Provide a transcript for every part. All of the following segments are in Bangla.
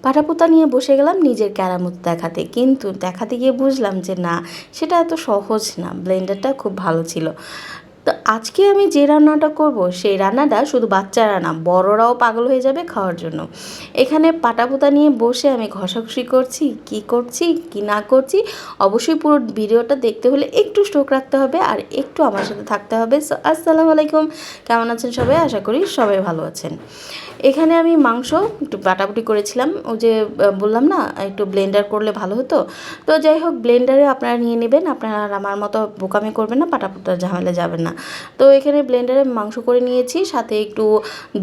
পাটাপোতা নিয়ে বসে গেলাম নিজের কেরামত দেখাতে, কিন্তু দেখাতে গিয়ে বুঝলাম যে না, সেটা এত সহজ না। ব্লেন্ডারটা খুব ভালো ছিল। তো আজকে আমি যে রান্নাটা করব সেই রান্নাটা শুধু বাচ্চারা না, বড়রাও পাগল হয়ে যাবে খাওয়ার জন্য। এখানে পাটাপোতা নিয়ে বসে আমি ঘষাঘষি করছি, কি না করছি, অবশ্যই পুরো ভিডিওটা দেখতে হলে একটু স্টোক রাখতে হবে আর একটু আমার সাথে থাকতে হবে। সো আসসালামু আলাইকুম, কেমন আছেন সবাই? আশা করি সবাই ভালো আছেন। এখানে আমি মাংস একটু বাটাবাটি করেছিলাম, ওই যে বললাম না একটু ব্লেন্ডার করলে ভালো হতো। তো যাই হোক, ব্লেন্ডারে আপনারা নিয়ে নেবেন, আপনারা আর আমার মতো বোকামি করবেন না, পাটাপোতার ঝামেলা যাবেন না। তো এখানে ব্লেন্ডারে মাংস করে নিয়েছি, সাথে একটু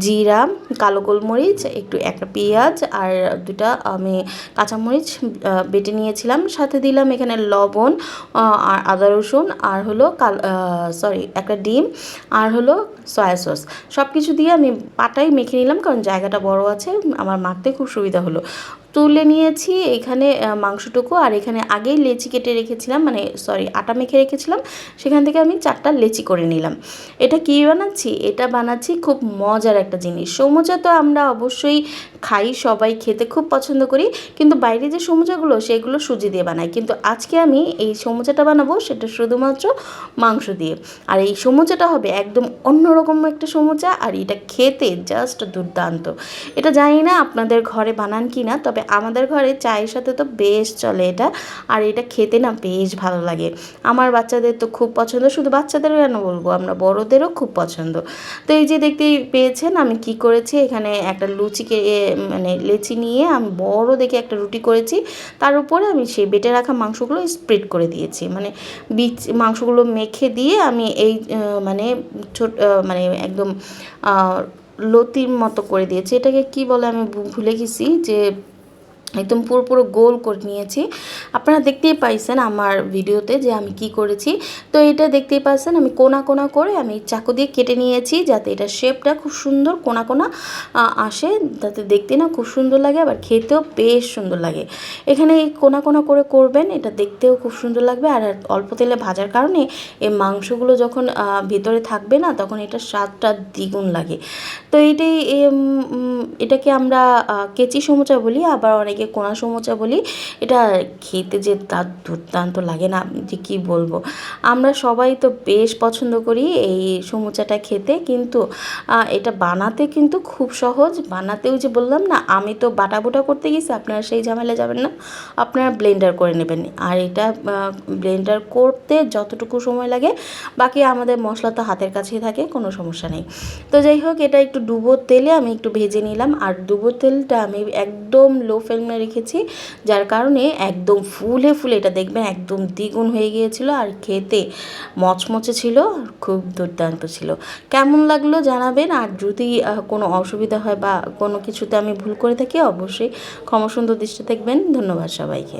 জিরা, কালো গোলমরিচ, একটু একটা পেঁয়াজ আর দুটা আমি কাঁচামরিচ বেটে নিয়েছিলাম। সাথে দিলাম এখানে লবণ আর আদা রসুন আর হলো একটা ডিম আর হলো সয়া সস। সব কিছু দিয়ে আমি পাটায় মেখে নিলাম, কারণ জায়গাটা বড় আছে, আমার মাখতে খুব সুবিধা হলো। তুলে নিয়েছি এখানে মাংসটুকু, আর এখানে আগেই লেচি কেটে রেখেছিলাম, আটা মেখে রেখেছিলাম, সেখান থেকে আমি 4টা লেচি করে নিলাম। এটা কী বানাচ্ছি? এটা বানাচ্ছি খুব মজার একটা জিনিস। সমুচা তো আমরা অবশ্যই খাই, সবাই খেতে খুব পছন্দ করি, কিন্তু বাইরে যে সমুচাগুলো সেগুলো সুজি দিয়ে বানাই, কিন্তু আজকে আমি এই সমুচাটা বানাবো সেটা শুধুমাত্র মাংস দিয়ে। আর এই সমুচাটা হবে একদম অন্যরকম একটা সমুচা, আর এটা খেতে জাস্ট দুর্দান্ত। এটা জানি না আপনাদের ঘরে বানান কি না, তবে আমাদের ঘরে চায়ের সাথে তো বেশ চলে এটা, আর এটা খেতে না বেশ ভালো লাগে। আমার বাচ্চাদের তো খুব পছন্দ, শুধু বাচ্চাদেরও কেন বলবো, আমরা বড়দেরও খুব পছন্দ। তো এই যে দেখতেই পেয়েছেন আমি কি করেছি, এখানে একটা লেচি নিয়ে আমি বড় দেখে একটা রুটি করেছি, তার উপরে আমি সেই বেটে রাখা মাংসগুলো স্প্রেড করে দিয়েছি, মাংসগুলো মেখে দিয়ে আমি এই একদম লতির মতো করে দিয়েছি। এটাকে কি বলে আমি ভুলে গেছি, যে একদম পুরো গোল করে নিয়েছি। আপনারা দেখতেই পাইছেন আমার ভিডিওতে যে আমি কি করেছি। তো এটা দেখতেই পাচ্ছেন আমি কোনা কোনা করে আমি চাকু দিয়ে কেটে নিয়েছি, যাতে এটা শেপটা খুব সুন্দর কোনা কোনা আসে, যাতে দেখতে না খুব সুন্দর লাগে, আবার খেতেও বেশ সুন্দর লাগে। এখানে এই কোনা কোনা করে করবেন, এটা দেখতেও খুব সুন্দর লাগবে, আর অল্প তেলে ভাজার কারণে এই মাংসগুলো যখন ভিতরে থাকবে না, তখন এটার স্বাদটা দ্বিগুণ লাগে। তো এটাকে আমরা কেচি সমুচা বলি, আবার অনেকে কোনা সমুচা বলি। এটা খেতে যে তার দুর্দান্ত লাগে না, যে কি বলবো। আমরা সবাই তো বেশ পছন্দ করি এই সমুচাটা খেতে, কিন্তু এটা বানাতে কিন্তু খুব সহজ। বানাতেও যে বললাম না, আমি তো বাটাবুটা করতে গেছি, আপনারা সেই ঝামেলা যাবেন না, আপনারা ব্লেন্ডার করে নেবেন। আর এটা ব্লেন্ডার করতে যতটুকু সময় লাগে, বাকি আমাদের মশলা তো হাতের কাছেই থাকে, কোনো সমস্যা নেই। তো যাই হোক, এটা একটু ডুবো তেলে আমি একটু ভেজে নিলাম, আর ডুবো তেলটা আমি একদম লো ফ্লেমে রেখেছি, যার কারণে একদম ফুলে এটা দেখবেন একদম দ্বিগুণ হয়ে গিয়েছিল, আর খেতে মচমচে ছিল, খুব দুর্দান্ত ছিল। কেমন লাগলো জানাবেন, আর যদি কোনো অসুবিধা হয় বা কোনো কিছুতে আমি ভুল করে থাকি, অবশ্যই ক্ষমা সুন্দর দৃষ্টি দেখবেন। ধন্যবাদ সবাইকে।